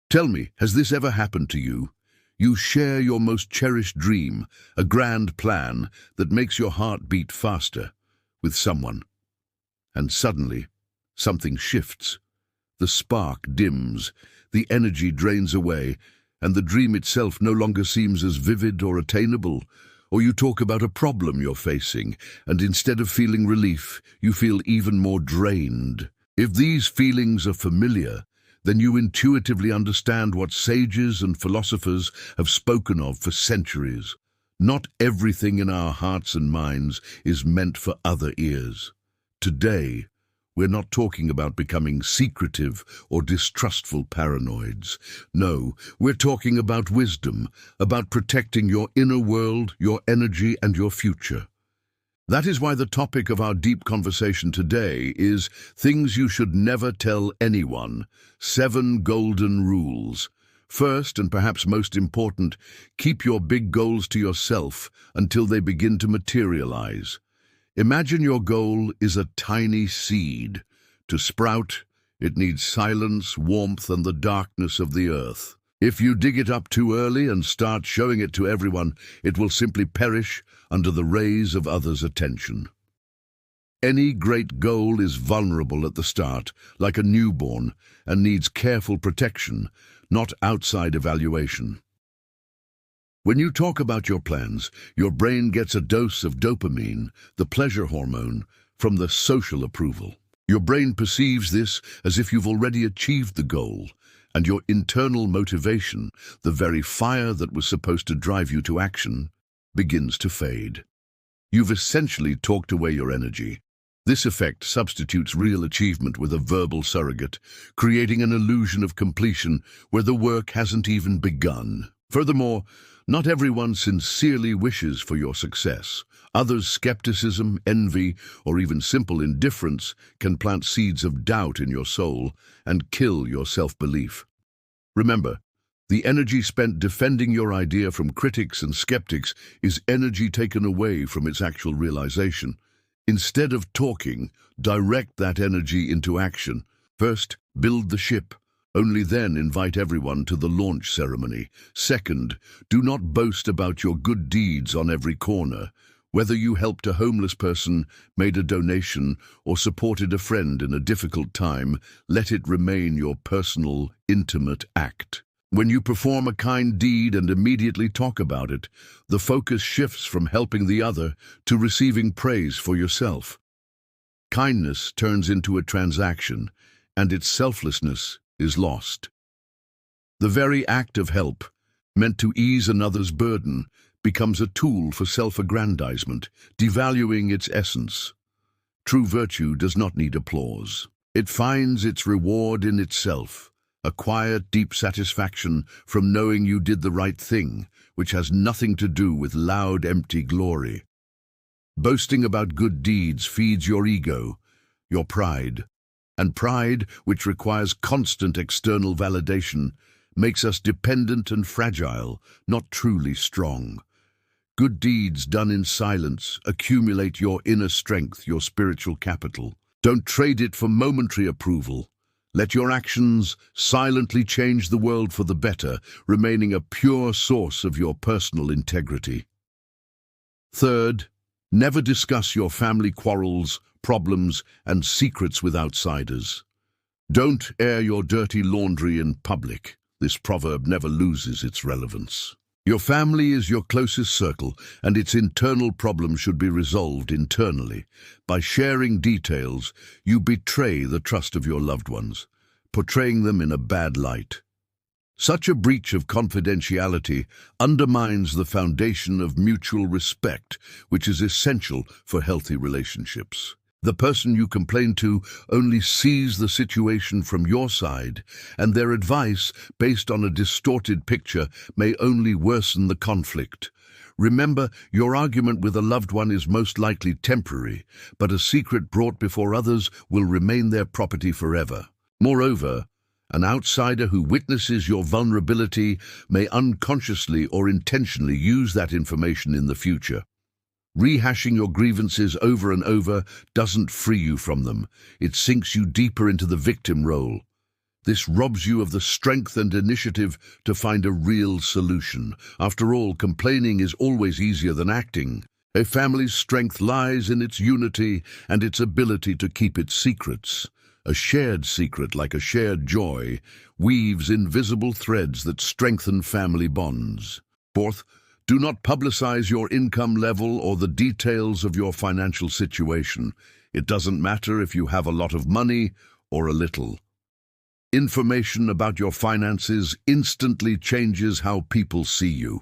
Tell me, has this ever happened to you? You share your most cherished dream, a grand plan that makes your heart beat faster, with someone. And suddenly, something shifts. The spark dims, the energy drains away, and the dream itself no longer seems as vivid or attainable. Or you talk about a problem you're facing, and instead of feeling relief, you feel even more drained. If these feelings are familiar, then you intuitively understand what sages and philosophers have spoken of for centuries. Not everything in our hearts and minds is meant for other ears. Today, we're not talking about becoming secretive or distrustful paranoids. No, we're talking about wisdom, about protecting your inner world, your energy, and your future. That is why the topic of our deep conversation today is things you should never tell anyone, 7 golden rules. First, and perhaps most important, keep your big goals to yourself until they begin to materialize. Imagine your goal is a tiny seed. To sprout, it needs silence, warmth, and the darkness of the earth. If you dig it up too early and start showing it to everyone, it will simply perish under the rays of others' attention. Any great goal is vulnerable at the start, like a newborn, and needs careful protection, not outside evaluation. When you talk about your plans, your brain gets a dose of dopamine, the pleasure hormone, from the social approval. Your brain perceives this as if you've already achieved the goal, and your internal motivation, the very fire that was supposed to drive you to action, begins to fade. You've essentially talked away your energy. This effect substitutes real achievement with a verbal surrogate, creating an illusion of completion where the work hasn't even begun. Furthermore, not everyone sincerely wishes for your success. Others' skepticism, envy, or even simple indifference can plant seeds of doubt in your soul and kill your self-belief. Remember, the energy spent defending your idea from critics and skeptics is energy taken away from its actual realization. Instead of talking, direct that energy into action. First, build the ship. Only then invite everyone to the launch ceremony. Second, do not boast about your good deeds on every corner. Whether you helped a homeless person, made a donation, or supported a friend in a difficult time, let it remain your personal, intimate act. When you perform a kind deed and immediately talk about it, the focus shifts from helping the other to receiving praise for yourself. Kindness turns into a transaction, and its selflessness is lost. The very act of help, meant to ease another's burden, becomes a tool for self-aggrandizement, devaluing its essence. True virtue does not need applause. It finds its reward in itself, a quiet, deep satisfaction from knowing you did the right thing, which has nothing to do with loud, empty glory. Boasting about good deeds feeds your ego, your pride, and pride, which requires constant external validation, makes us dependent and fragile, not truly strong. Good deeds done in silence accumulate your inner strength, your spiritual capital. Don't trade it for momentary approval. Let your actions silently change the world for the better, remaining a pure source of your personal integrity. Third, never discuss your family quarrels, problems, and secrets with outsiders. Don't air your dirty laundry in public. This proverb never loses its relevance. Your family is your closest circle, and its internal problems should be resolved internally. By sharing details, you betray the trust of your loved ones, portraying them in a bad light. Such a breach of confidentiality undermines the foundation of mutual respect, which is essential for healthy relationships. The person you complain to only sees the situation from your side, and their advice, based on a distorted picture, may only worsen the conflict. Remember, your argument with a loved one is most likely temporary, but a secret brought before others will remain their property forever. Moreover, an outsider who witnesses your vulnerability may unconsciously or intentionally use that information in the future. Rehashing your grievances over and over doesn't free you from them. It sinks you deeper into the victim role. This robs you of the strength and initiative to find a real solution. After all, complaining is always easier than acting. A family's strength lies in its unity and its ability to keep its secrets. A shared secret, like a shared joy, weaves invisible threads that strengthen family bonds. Fourth, do not publicize your income level or the details of your financial situation. It doesn't matter if you have a lot of money or a little. Information about your finances instantly changes how people see you.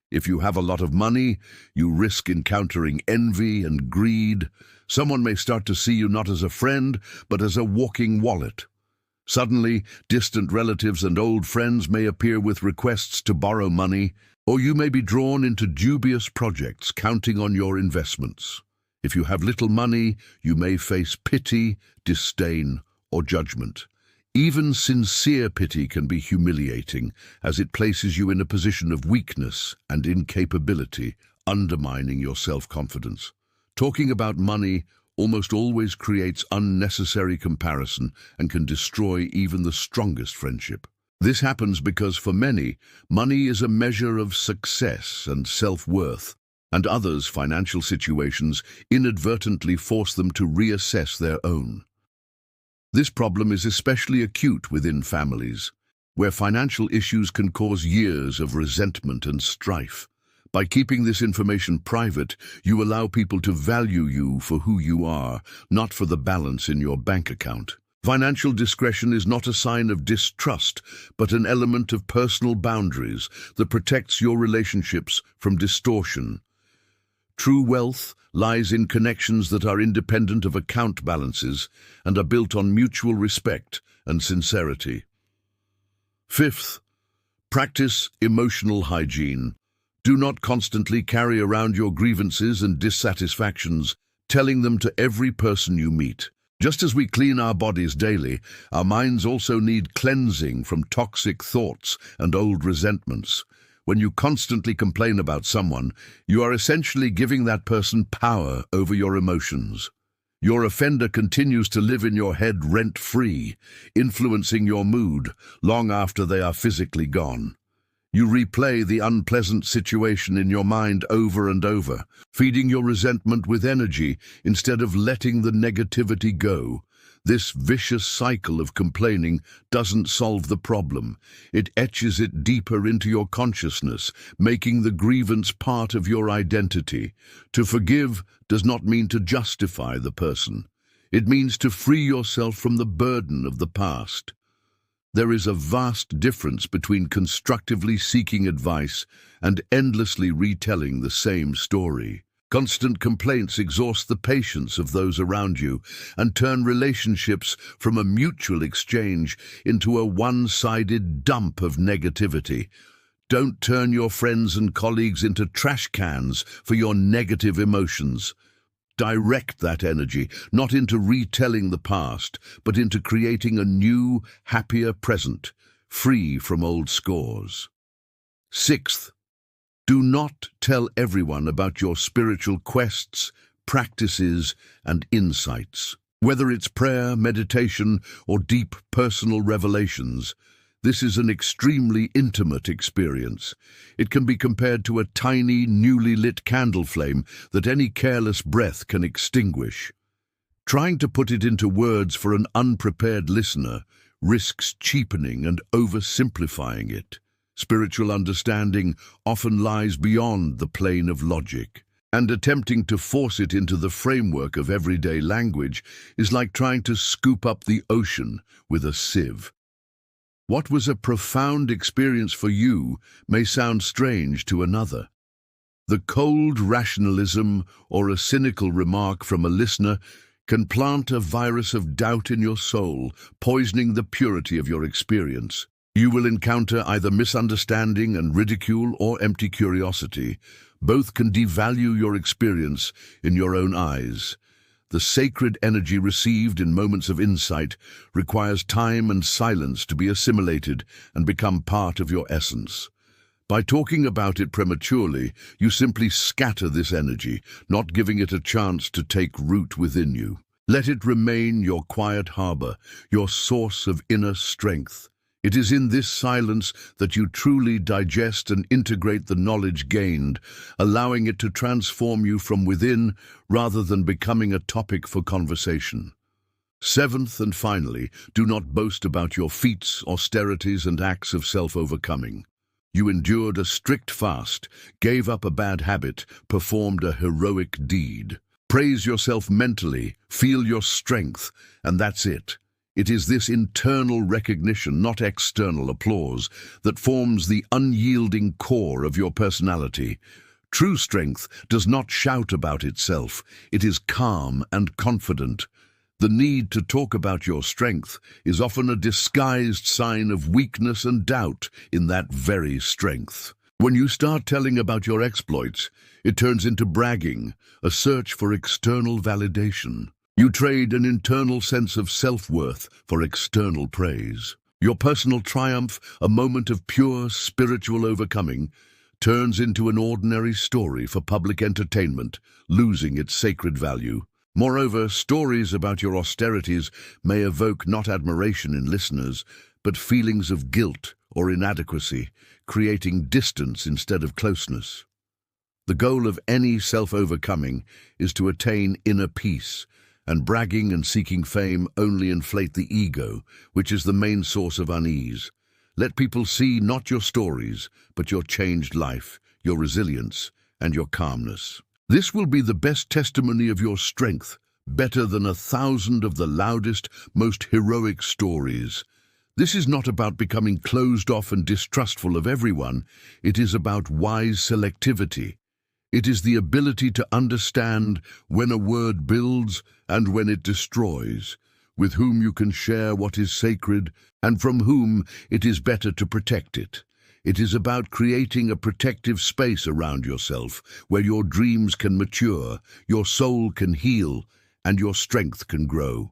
If you have a lot of money, you risk encountering envy and greed. Someone may start to see you not as a friend, but as a walking wallet. Suddenly, distant relatives and old friends may appear with requests to borrow money, or you may be drawn into dubious projects counting on your investments. If you have little money, you may face pity, disdain, or judgment. Even sincere pity can be humiliating, as it places you in a position of weakness and incapability, undermining your self-confidence. Talking about money almost always creates unnecessary comparison and can destroy even the strongest friendship. This happens because for many, money is a measure of success and self-worth, and others' financial situations inadvertently force them to reassess their own. This problem is especially acute within families, where financial issues can cause years of resentment and strife. By keeping this information private, you allow people to value you for who you are, not for the balance in your bank account. Financial discretion is not a sign of distrust, but an element of personal boundaries that protects your relationships from distortion. True wealth lies in connections that are independent of account balances and are built on mutual respect and sincerity. Fifth, practice emotional hygiene. Do not constantly carry around your grievances and dissatisfactions, telling them to every person you meet. Just as we clean our bodies daily, our minds also need cleansing from toxic thoughts and old resentments. When you constantly complain about someone, you are essentially giving that person power over your emotions. Your offender continues to live in your head rent-free, influencing your mood long after they are physically gone. You replay the unpleasant situation in your mind over and over, feeding your resentment with energy instead of letting the negativity go. This vicious cycle of complaining doesn't solve the problem. It etches it deeper into your consciousness, making the grievance part of your identity. To forgive does not mean to justify the person. It means to free yourself from the burden of the past. There is a vast difference between constructively seeking advice and endlessly retelling the same story. Constant complaints exhaust the patience of those around you and turn relationships from a mutual exchange into a one-sided dump of negativity. Don't turn your friends and colleagues into trash cans for your negative emotions. Direct that energy, not into retelling the past, but into creating a new, happier present, free from old scores. Sixth, do not tell everyone about your spiritual quests, practices, and insights. Whether it's prayer, meditation, or deep personal revelations, this is an extremely intimate experience. It can be compared to a tiny, newly lit candle flame that any careless breath can extinguish. Trying to put it into words for an unprepared listener risks cheapening and oversimplifying it. Spiritual understanding often lies beyond the plane of logic, and attempting to force it into the framework of everyday language is like trying to scoop up the ocean with a sieve. What was a profound experience for you may sound strange to another. The cold rationalism or a cynical remark from a listener can plant a virus of doubt in your soul, poisoning the purity of your experience. You will encounter either misunderstanding and ridicule or empty curiosity. Both can devalue your experience in your own eyes. The sacred energy received in moments of insight requires time and silence to be assimilated and become part of your essence. By talking about it prematurely, you simply scatter this energy, not giving it a chance to take root within you. Let it remain your quiet harbor, your source of inner strength. It is in this silence that you truly digest and integrate the knowledge gained, allowing it to transform you from within rather than becoming a topic for conversation. Seventh and finally, do not boast about your feats, austerities, and acts of self-overcoming. You endured a strict fast, gave up a bad habit, performed a heroic deed. Praise yourself mentally, feel your strength, and that's it. It is this internal recognition, not external applause, that forms the unyielding core of your personality. True strength does not shout about itself. It is calm and confident. The need to talk about your strength is often a disguised sign of weakness and doubt in that very strength. When you start telling about your exploits, it turns into bragging, a search for external validation. You trade an internal sense of self-worth for external praise. Your personal triumph, a moment of pure spiritual overcoming, turns into an ordinary story for public entertainment, losing its sacred value. Moreover, stories about your austerities may evoke not admiration in listeners, but feelings of guilt or inadequacy, creating distance instead of closeness. The goal of any self-overcoming is to attain inner peace, and bragging and seeking fame only inflate the ego, which is the main source of unease. Let people see not your stories, but your changed life, your resilience, and your calmness. This will be the best testimony of your strength, better than 1,000 of the loudest, most heroic stories. This is not about becoming closed off and distrustful of everyone. It is about wise selectivity. It is the ability to understand when a word builds and when it destroys, with whom you can share what is sacred and from whom it is better to protect it. It is about creating a protective space around yourself where your dreams can mature, your soul can heal, and your strength can grow.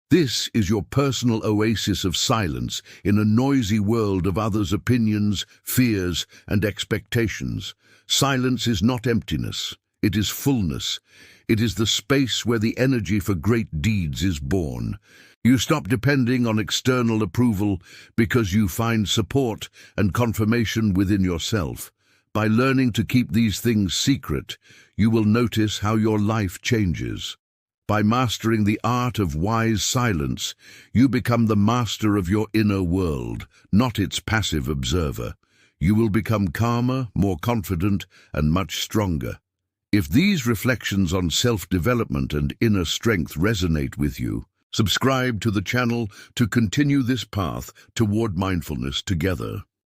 This is your personal oasis of silence in a noisy world of others' opinions, fears, and expectations. Silence is not emptiness, it is fullness. It is the space where the energy for great deeds is born. You stop depending on external approval because you find support and confirmation within yourself. By learning to keep these things secret, you will notice how your life changes. By mastering the art of wise silence, you become the master of your inner world, not its passive observer. You will become calmer, more confident, and much stronger. If these reflections on self-development and inner strength resonate with you, subscribe to the channel to continue this path toward mindfulness together.